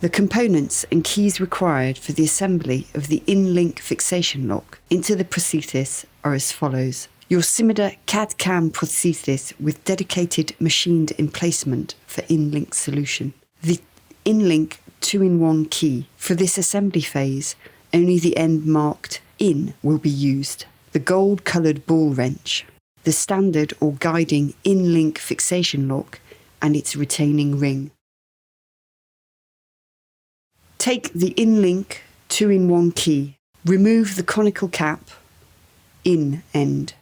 The components and keys required for the assembly of the inLink fixation lock into the prosthesis are as follows. Your Simeda CAD-CAM prosthesis with dedicated machined emplacement for inLink solution. The inLink 2-in-1 key. For this assembly phase, only the end marked in will be used. The gold-coloured ball wrench. The standard or guiding inLink fixation lock and its retaining ring. Take the inLink 2-in-1 key. Remove the conical cap, in end.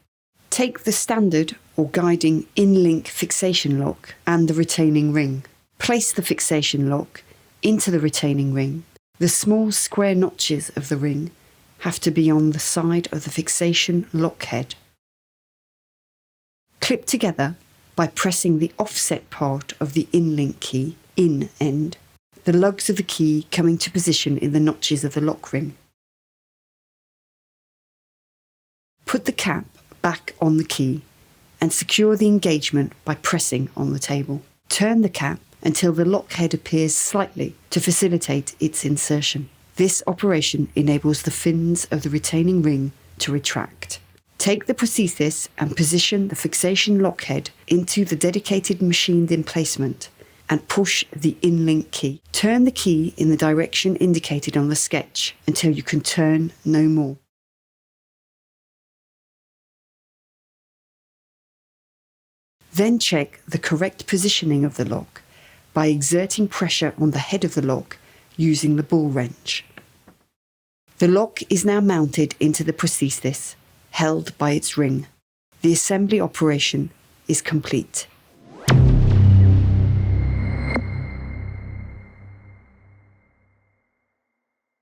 Take the standard or guiding inLink fixation lock and the retaining ring. Place the fixation lock into the retaining ring. The small square notches of the ring have to be on the side of the fixation lock head. Clip together by pressing the offset part of the inLink key, in end, the lugs of the key coming to position in the notches of the lock ring. Put the cap back on the key and secure the engagement by pressing on the table. Turn the cap until the lock head appears slightly to facilitate its insertion. This operation enables the fins of the retaining ring to retract. Take the prosthesis and position the fixation lock head into the dedicated machined emplacement and push the inLink key. Turn the key in the direction indicated on the sketch until you can turn no more. Then check the correct positioning of the lock by exerting pressure on the head of the lock using the ball wrench. The lock is now mounted into the prosthesis, held by its ring. The assembly operation is complete.